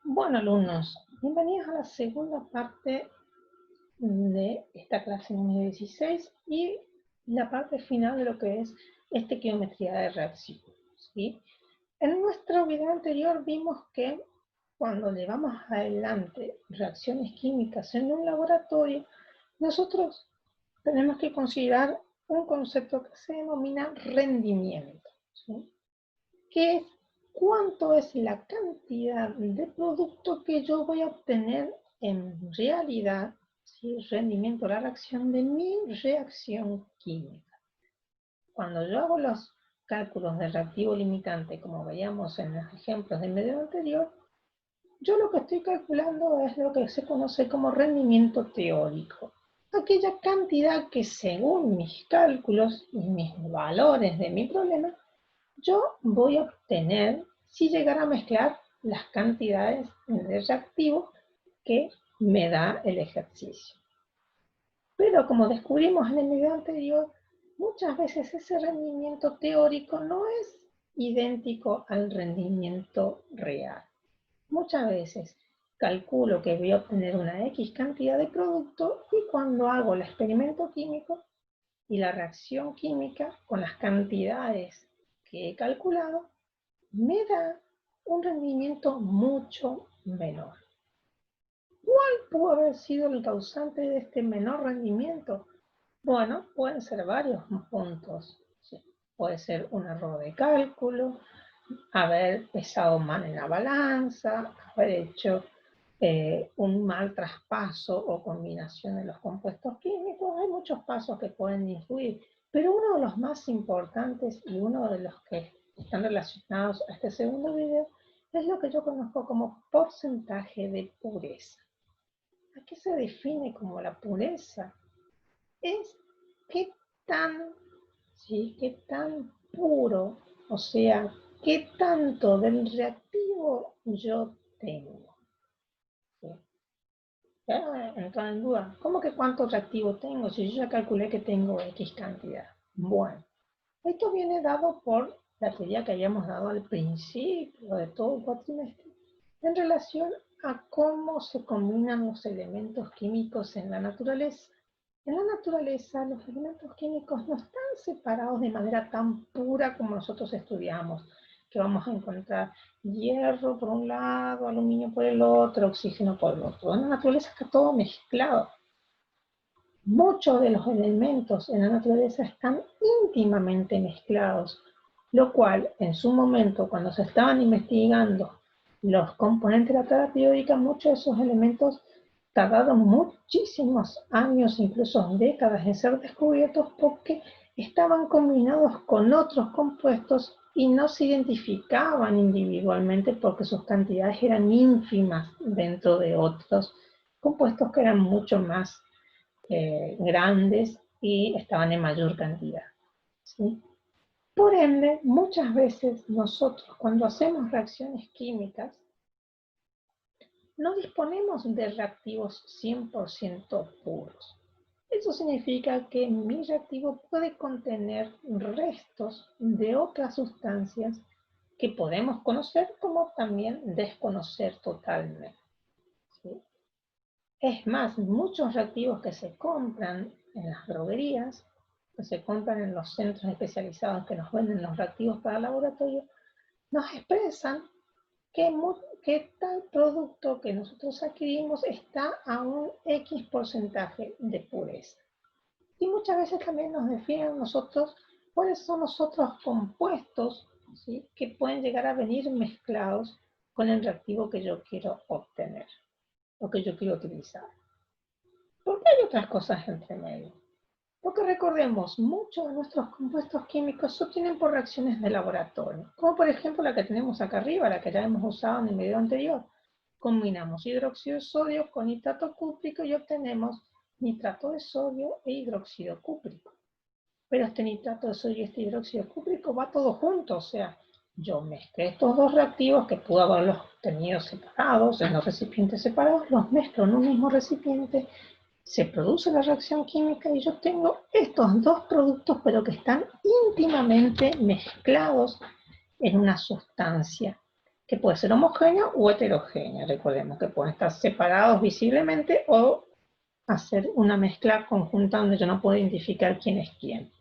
Bueno, alumnos, bienvenidos a la segunda parte de esta clase número 16 y la parte final de lo que es estequiometría de reacción, ¿sí? En nuestro video anterior vimos que cuando llevamos adelante reacciones químicas en un laboratorio, nosotros tenemos que considerar un concepto que se denomina rendimiento, ¿sí? Que es cuánto es la cantidad de producto que yo voy a obtener en realidad, ¿sí? Rendimiento de la reacción de mi reacción química. Cuando yo hago los cálculos del reactivo limitante, como veíamos en los ejemplos del video anterior, yo lo que estoy calculando es lo que se conoce como rendimiento teórico. Aquella cantidad que según mis cálculos y mis valores de mi problema, yo voy a obtener si llegara a mezclar las cantidades de reactivo que me da el ejercicio. Pero como descubrimos en el video anterior, muchas veces ese rendimiento teórico no es idéntico al rendimiento real. Muchas veces calculo que voy a obtener una X cantidad de producto y cuando hago el experimento químico y la reacción química con las cantidades que he calculado, me da un rendimiento mucho menor. ¿Cuál pudo haber sido el causante de este menor rendimiento? Bueno, pueden ser varios puntos. Sí. Puede ser un error de cálculo, haber pesado mal en la balanza, haber hecho un mal traspaso o combinación de los compuestos químicos. Hay muchos pasos que pueden influir, pero uno de los más importantes y uno de los que están relacionados a este segundo video es lo que yo conozco como porcentaje de pureza. ¿A qué se define como la pureza? Es qué tan, ¿sí? Qué tan puro, o sea, qué tanto del reactivo yo tengo. ¿Sí? Entrar en duda, ¿cómo que cuánto reactivo tengo? Si yo ya calculé que tengo X cantidad. Bueno, esto viene dado por la teoría que habíamos dado al principio de todo el cuatrimestre en relación a cómo se combinan los elementos químicos en la naturaleza. En la naturaleza, los elementos químicos no están separados de manera tan pura como nosotros estudiamos, que vamos a encontrar hierro por un lado, aluminio por el otro, oxígeno por el otro. En la naturaleza está todo mezclado. Muchos de los elementos en la naturaleza están íntimamente mezclados, lo cual en su momento, cuando se estaban investigando los componentes de la tabla periódica, muchos de esos elementos tardaron muchísimos años, incluso décadas, en ser descubiertos porque estaban combinados con otros compuestos y no se identificaban individualmente porque sus cantidades eran ínfimas dentro de otros compuestos que eran mucho más grandes y estaban en mayor cantidad, ¿sí? Por ende, muchas veces nosotros cuando hacemos reacciones químicas no disponemos de reactivos 100% puros. Eso significa que mi reactivo puede contener restos de otras sustancias que podemos conocer como también desconocer totalmente, ¿sí? Es más, muchos reactivos que se compran en las droguerías, que se compran en los centros especializados que nos venden los reactivos para el laboratorio, nos expresan que tal producto que nosotros adquirimos está a un X porcentaje de pureza. Y muchas veces también nos definen a nosotros cuáles son los otros compuestos, ¿sí?, que pueden llegar a venir mezclados con el reactivo que yo quiero obtener o que yo quiero utilizar. ¿Por qué hay otras cosas entre medio? Porque recordemos, muchos de nuestros compuestos químicos se obtienen por reacciones de laboratorio, como por ejemplo la que tenemos acá arriba, la que ya hemos usado en el video anterior. Combinamos hidróxido de sodio con nitrato cúprico y obtenemos nitrato de sodio e hidróxido cúprico. Pero este nitrato de sodio y este hidróxido cúprico va todo junto, o sea, yo mezclé estos dos reactivos que pude haberlos tenido separados, en los recipientes separados, los mezclo en un mismo recipiente, se produce la reacción química y yo tengo estos dos productos, pero que están íntimamente mezclados en una sustancia que puede ser homogénea o heterogénea. Recordemos que pueden estar separados visiblemente o hacer una mezcla conjunta donde yo no puedo identificar quién es quién.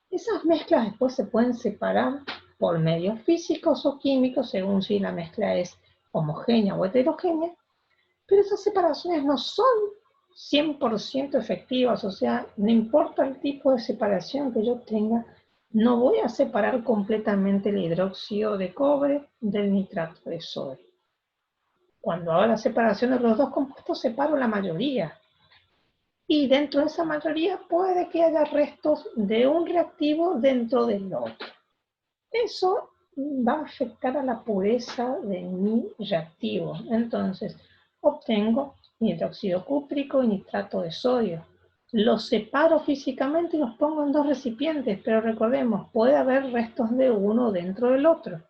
Esas mezclas después se pueden separar por medios físicos o químicos, según si la mezcla es homogénea o heterogénea, pero esas separaciones no son 100% efectivas, o sea, no importa el tipo de separación que yo tenga, no voy a separar completamente el hidróxido de cobre del nitrato de sodio. Cuando hago la separación de los dos compuestos, separo la mayoría. Y dentro de esa mayoría puede que haya restos de un reactivo dentro del otro. Eso va a afectar a la pureza de mi reactivo. Entonces, obtengo hidróxido cúprico y nitrato de sodio. Los separo físicamente y los pongo en dos recipientes, pero recordemos, puede haber restos de uno dentro del otro.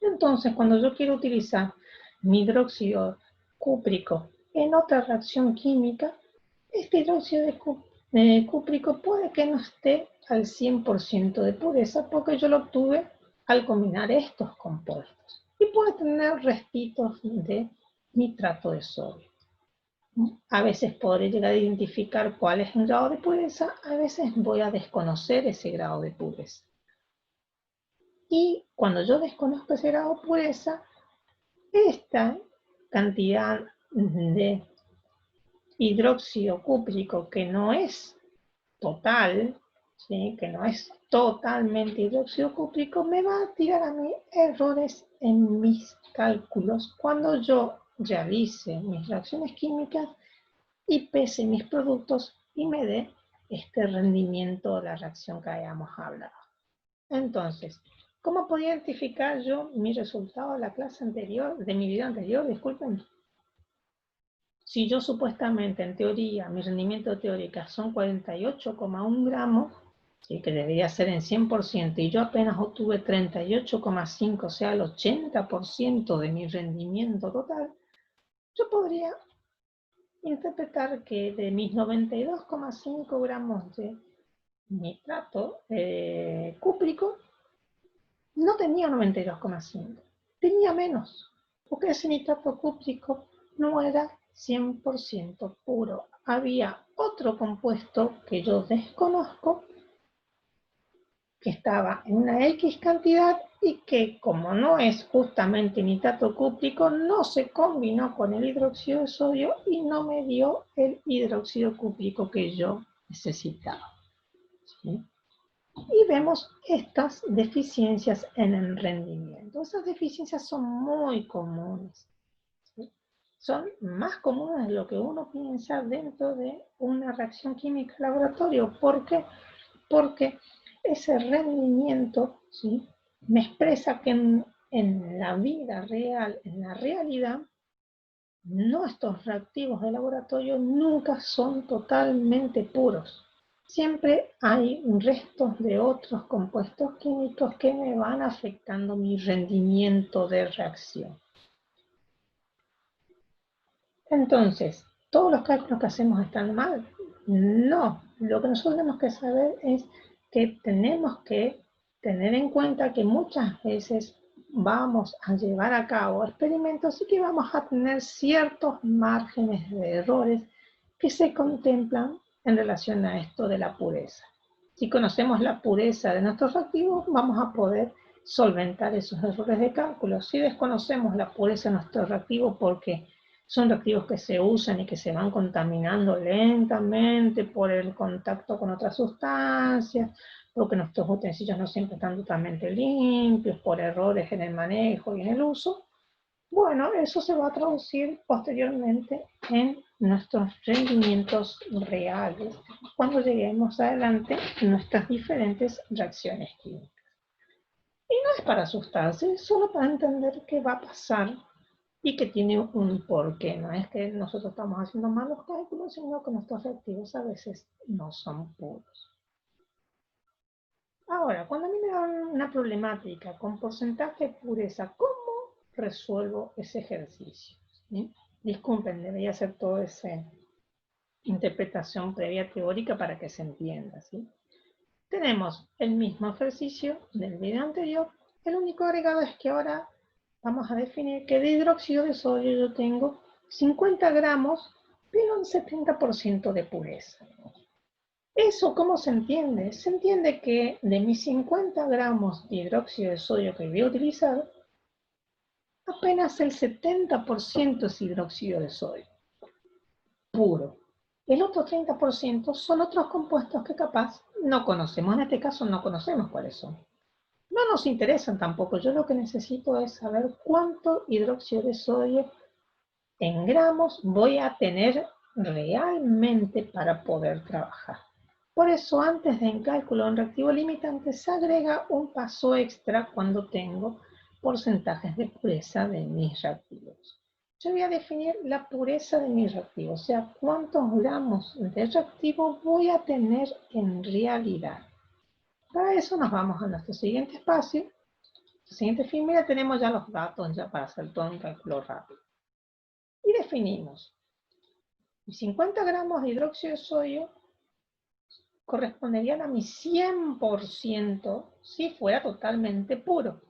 Entonces, cuando yo quiero utilizar mi hidróxido cúprico en otra reacción química, este hidróxido de cúprico puede que no esté al 100% de pureza porque yo lo obtuve al combinar estos compuestos. Y puede tener restitos de nitrato de sodio. A veces podré llegar a identificar cuál es el grado de pureza, a veces voy a desconocer ese grado de pureza. Y cuando yo desconozco ese grado de pureza, esta cantidad de hidróxido cúprico que no es total, ¿sí? Que no es totalmente hidróxido cúprico, me va a tirar a mí errores en mis cálculos cuando yo realice mis reacciones químicas y pese mis productos y me dé este rendimiento de la reacción que hayamos hablado. Entonces, ¿cómo podía identificar yo mi resultado de la clase anterior, de mi video anterior? Disculpen. Si yo supuestamente, en teoría, mi rendimiento teórico son 48,1 gramos, ¿sí? Que debería ser en 100%, y yo apenas obtuve 38,5, o sea, el 80% de mi rendimiento total, yo podría interpretar que de mis 92,5 gramos de nitrato cúprico, no tenía 92,5, tenía menos, porque ese nitrato cúprico no era 100% puro. Había otro compuesto que yo desconozco, que estaba en una X cantidad y que, como no es justamente nitrato cúprico, no se combinó con el hidróxido de sodio y no me dio el hidróxido cúprico que yo necesitaba. ¿Sí? Y vemos estas deficiencias en el rendimiento. Esas deficiencias son muy comunes. ¿Sí? Son más comunes de lo que uno piensa dentro de una reacción química en laboratorio. ¿Por qué? Porque ese rendimiento, ¿sí?, me expresa que en la vida real, en la realidad, nuestros reactivos de laboratorio nunca son totalmente puros. Siempre hay restos de otros compuestos químicos que me van afectando mi rendimiento de reacción. Entonces, ¿todos los cálculos que hacemos están mal? No, lo que nosotros tenemos que saber es que tenemos que tener en cuenta que muchas veces vamos a llevar a cabo experimentos y que vamos a tener ciertos márgenes de errores que se contemplan en relación a esto de la pureza. Si conocemos la pureza de nuestros reactivos, vamos a poder solventar esos errores de cálculo. Si desconocemos la pureza de nuestro reactivo porque son reactivos que se usan y que se van contaminando lentamente por el contacto con otras sustancias, porque nuestros utensilios no siempre están totalmente limpios, por errores en el manejo y en el uso. Bueno, eso se va a traducir posteriormente en nuestros rendimientos reales cuando lleguemos adelante en nuestras diferentes reacciones químicas. Y no es para asustarse, es solo para entender qué va a pasar y que tiene un porqué. No es que nosotros estamos haciendo malos cálculos, sino que nuestros reactivos a veces no son puros. Ahora, cuando a mí me dan una problemática con porcentaje de pureza, ¿cómo resuelvo ese ejercicio? ¿Sí? Disculpen, debería hacer toda esa interpretación previa teórica para que se entienda. ¿Sí? Tenemos el mismo ejercicio del video anterior, el único agregado es que ahora vamos a definir que de hidróxido de sodio yo tengo 50 gramos, pero un 70% de pureza. ¿Eso cómo se entiende? Se entiende que de mis 50 gramos de hidróxido de sodio que voy a utilizar, apenas el 70% es hidróxido de sodio puro. El otro 30% son otros compuestos que capaz no conocemos. En este caso no conocemos cuáles son. No nos interesan tampoco. Yo lo que necesito es saber cuánto hidróxido de sodio en gramos voy a tener realmente para poder trabajar. Por eso antes de cálculo en reactivo limitante se agrega un paso extra cuando tengo porcentajes de pureza de mis reactivos. Yo voy a definir la pureza de mi reactivo, o sea, cuántos gramos de reactivo voy a tener en realidad. Para eso nos vamos a nuestro siguiente espacio. La siguiente fila tenemos ya los datos ya para hacer todo un cálculo rápido. Y definimos 50 gramos de hidróxido de sodio corresponderían a mi 100% si fuera totalmente puro,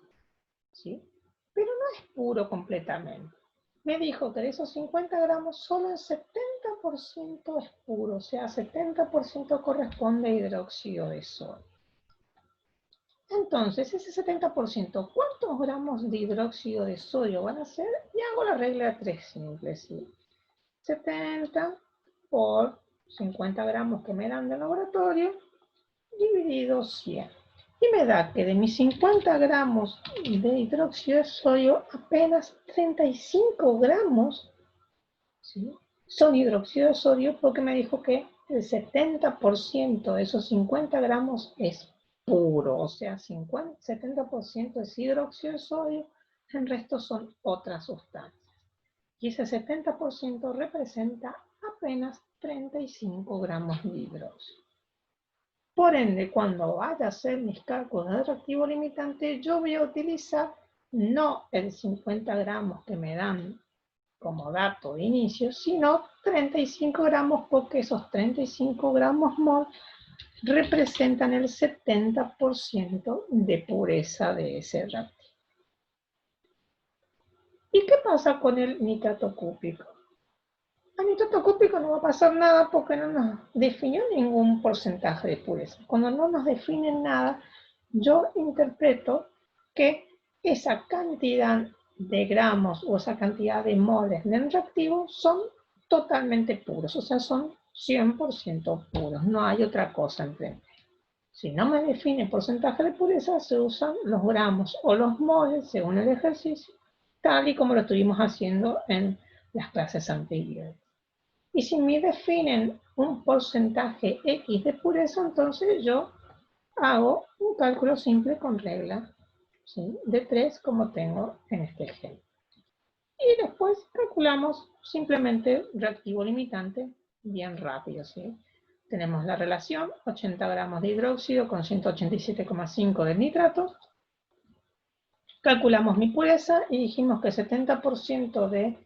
¿sí? Pero no es puro completamente. Me dijo que de esos 50 gramos solo el 70% es puro, o sea, 70% corresponde a hidróxido de sodio. Entonces, ese 70%, ¿cuántos gramos de hidróxido de sodio van a ser? Y hago la regla de 3 simple, ¿sí? 70 por 50 gramos que me dan del laboratorio, dividido 100. Y me da que de mis 50 gramos de hidróxido de sodio, apenas 35 gramos, ¿sí?, son hidróxido de sodio, porque me dijo que el 70% de esos 50 gramos es puro, o sea, 70% es hidróxido de sodio, el resto son otras sustancias. Y ese 70% representa apenas 35 gramos de hidróxido. Por ende, cuando vaya a hacer mis cálculos de reactivo limitante, yo voy a utilizar no el 50 gramos que me dan como dato de inicio, sino 35 gramos, porque esos 35 gramos mol representan el 70% de pureza de ese reactivo. ¿Y qué pasa con el nitrato cúprico? A nitrato cúprico no va a pasar nada porque no nos definió ningún porcentaje de pureza. Cuando no nos definen nada, yo interpreto que esa cantidad de gramos o esa cantidad de moles del reactivo son totalmente puros, o sea, son 100% puros, no hay otra cosa entre medio. Si no me define porcentaje de pureza, se usan los gramos o los moles según el ejercicio, tal y como lo estuvimos haciendo en las clases anteriores. Y si me definen un porcentaje X de pureza, entonces yo hago un cálculo simple con regla, ¿sí?, de 3, como tengo en este ejemplo. Y después calculamos simplemente reactivo limitante, bien rápido, ¿sí? Tenemos la relación 80 gramos de hidróxido con 187,5 de nitrato. Calculamos mi pureza y dijimos que 70% de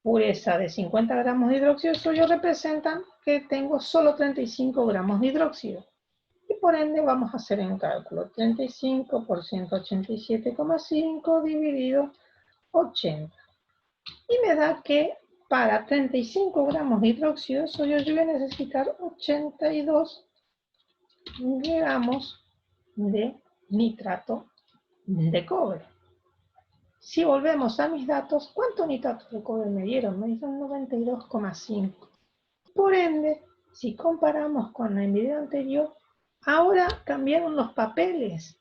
pureza de 50 gramos de hidróxido de sodio representan que tengo solo 35 gramos de hidróxido. Y por ende vamos a hacer un cálculo. 35 por 187,5 dividido 80. Y me da que para 35 gramos de hidróxido de sodio yo voy a necesitar 82 gramos de nitrato de cobre. Si volvemos a mis datos, ¿cuánto nitrato de cobre me dieron? Me dieron 92,5. Por ende, si comparamos con el video anterior, ahora cambiaron los papeles.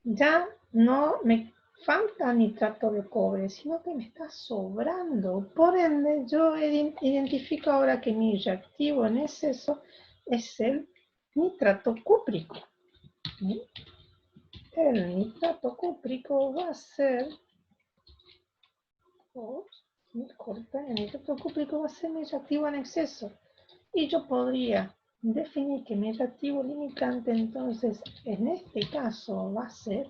Ya no me falta nitrato de cobre, sino que me está sobrando. Por ende, yo identifico ahora que mi reactivo en exceso es el nitrato cúprico. El nitrato cúprico va a ser, el nitrato cúprico va a ser mi reactivo en exceso. Y yo podría definir que mi reactivo limitante, entonces, en este caso, va a ser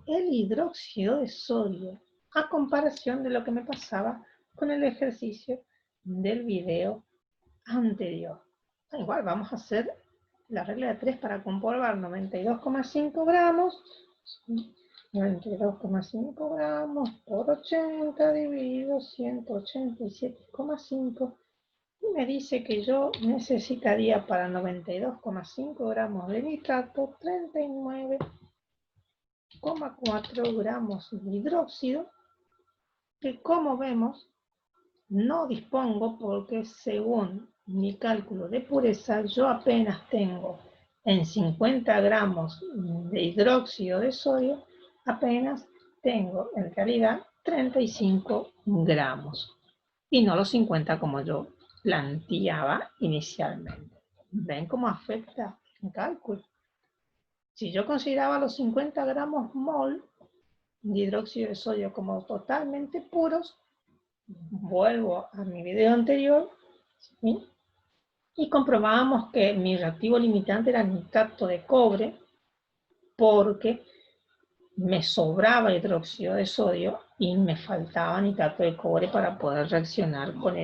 el hidróxido de sodio, a comparación de lo que me pasaba con el ejercicio del video anterior. Igual vamos a hacer la regla de 3 para comprobar 92,5 gramos 92,5 gramos por 80 dividido 187,5. Y me dice que yo necesitaría para 92,5 gramos de nitrato 39,4 gramos de hidróxido, que como vemos no dispongo porque según mi cálculo de pureza yo apenas tengo en 50 gramos de hidróxido de sodio, apenas tengo en realidad 35 gramos y no los 50 como yo planteaba inicialmente. ¿Ven cómo afecta el cálculo? Si yo consideraba los 50 gramos mol de hidróxido de sodio como totalmente puros, vuelvo a mi video anterior, ¿sí? Y comprobábamos que mi reactivo limitante era nitrato de cobre porque me sobraba hidróxido de sodio y me faltaba nitrato de cobre para poder reaccionar con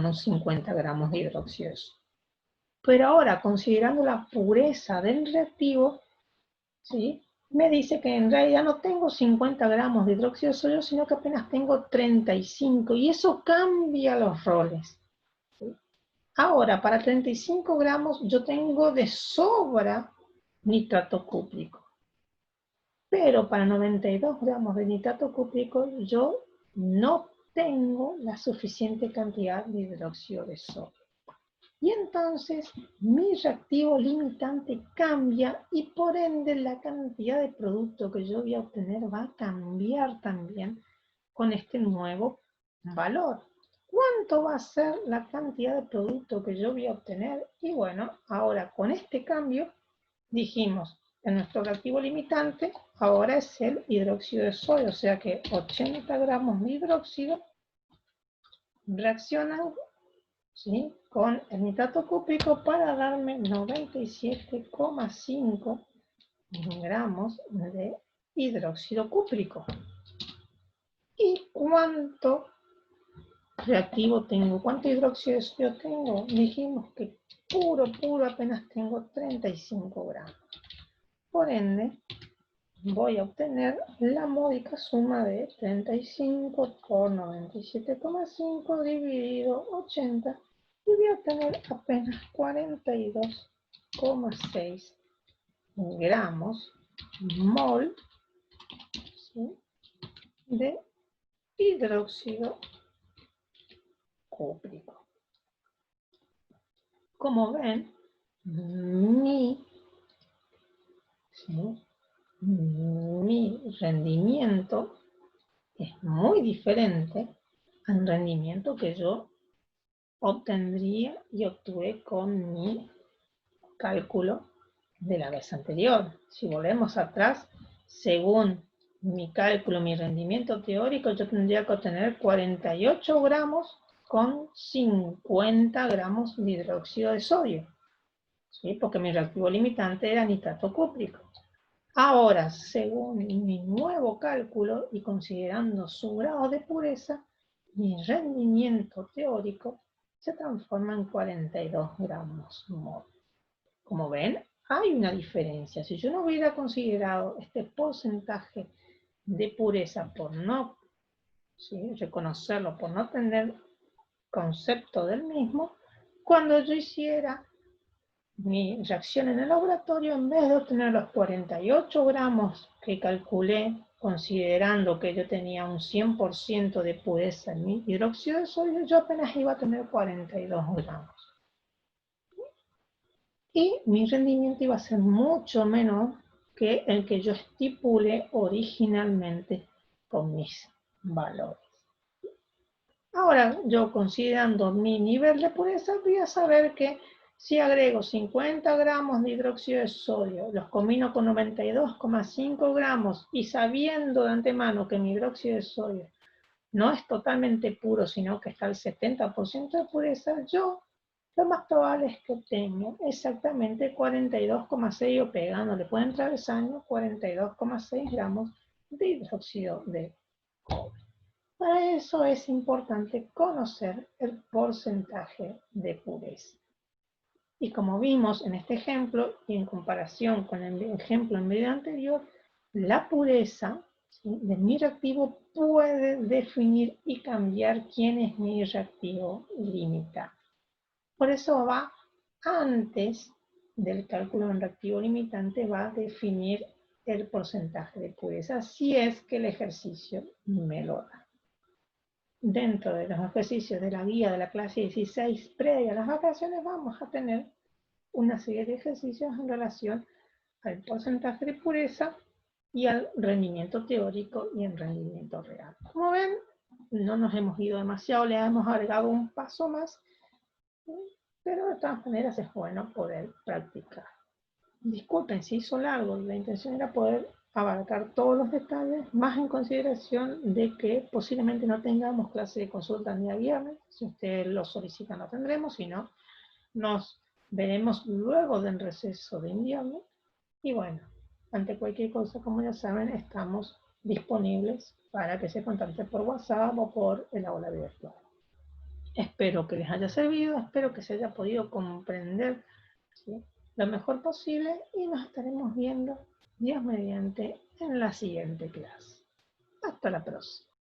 los 50 gramos de hidróxido de sodio. Pero ahora, considerando la pureza del reactivo, ¿sí? Me dice que en realidad no tengo 50 gramos de hidróxido de sodio, sino que apenas tengo 35, y eso cambia los roles. ¿Sí? Ahora, para 35 gramos yo tengo de sobra nitrato cúprico. Pero para 92 gramos de nitrato cúprico yo no tengo la suficiente cantidad de hidróxido de sodio. Y entonces mi reactivo limitante cambia y por ende la cantidad de producto que yo voy a obtener va a cambiar también con este nuevo valor. ¿Cuánto va a ser la cantidad de producto que yo voy a obtener? Y bueno, ahora con este cambio dijimos que nuestro reactivo limitante ahora es el hidróxido de sodio, o sea que 80 gramos de hidróxido reaccionan, ¿sí?, con el nitrato cúprico para darme 97,5 gramos de hidróxido cúprico. ¿Y cuánto reactivo tengo? ¿Cuánto hidróxido de sodio tengo? Dijimos que puro apenas tengo 35 gramos. Por ende, voy a obtener la módica suma de 35 por 97,5 dividido 80 y voy a obtener apenas 42,6 gramos mol, ¿sí?, de hidróxido cúprico. Como ven, mi rendimiento es muy diferente al rendimiento que yo obtendría y obtuve con mi cálculo de la vez anterior. Si volvemos atrás, según mi cálculo, mi rendimiento teórico, yo tendría que obtener 48 gramos con 50 gramos de hidróxido de sodio, ¿sí?, porque mi reactivo limitante era nitrato cúprico. Ahora, según mi nuevo cálculo y considerando su grado de pureza, mi rendimiento teórico se transforma en 42 gramos mol. Como ven, hay una diferencia. Si yo no hubiera considerado este porcentaje de pureza por no, ¿sí?, reconocerlo, por no tener concepto del mismo, cuando yo hiciera mi reacción en el laboratorio, en vez de obtener los 48 gramos que calculé, considerando que yo tenía un 100% de pureza en mi hidróxido de sodio, yo apenas iba a tener 42 gramos. Y mi rendimiento iba a ser mucho menor que el que yo estipulé originalmente con mis valores. Ahora, yo considerando mi nivel de pureza, voy a saber que si agrego 50 gramos de hidróxido de sodio, los combino con 92,5 gramos y sabiendo de antemano que mi hidróxido de sodio no es totalmente puro, sino que está al 70% de pureza, yo lo más probable es que obtenga exactamente 42,6 o pegándole por el travesaño 42,6 gramos de hidróxido de cobre. Para eso es importante conocer el porcentaje de pureza. Y como vimos en este ejemplo, y en comparación con el ejemplo en video anterior, la pureza ¿sí? De mi reactivo puede definir y cambiar quién es mi reactivo limitante. Por eso va antes del cálculo de un reactivo limitante, va a definir el porcentaje de pureza, si es que el ejercicio me lo da. Dentro de los ejercicios de la guía de la clase 16 previa a las vacaciones vamos a tener una serie de ejercicios en relación al porcentaje de pureza y al rendimiento teórico y el rendimiento real. Como ven, no nos hemos ido demasiado, le hemos agregado un paso más, pero de todas maneras es bueno poder practicar. Disculpen si hizo largo, la intención era poder abarcar todos los detalles, más en consideración de que posiblemente no tengamos clase de consulta el día viernes. Si ustedes lo solicitan, lo tendremos, si no, nos veremos luego del receso de invierno. Y bueno, ante cualquier cosa, como ya saben, estamos disponibles para que se contacten por WhatsApp o por el aula virtual. Espero que les haya servido, espero que se haya podido comprender, ¿sí?, lo mejor posible y nos estaremos viendo, Dios mediante, en la siguiente clase. Hasta la próxima.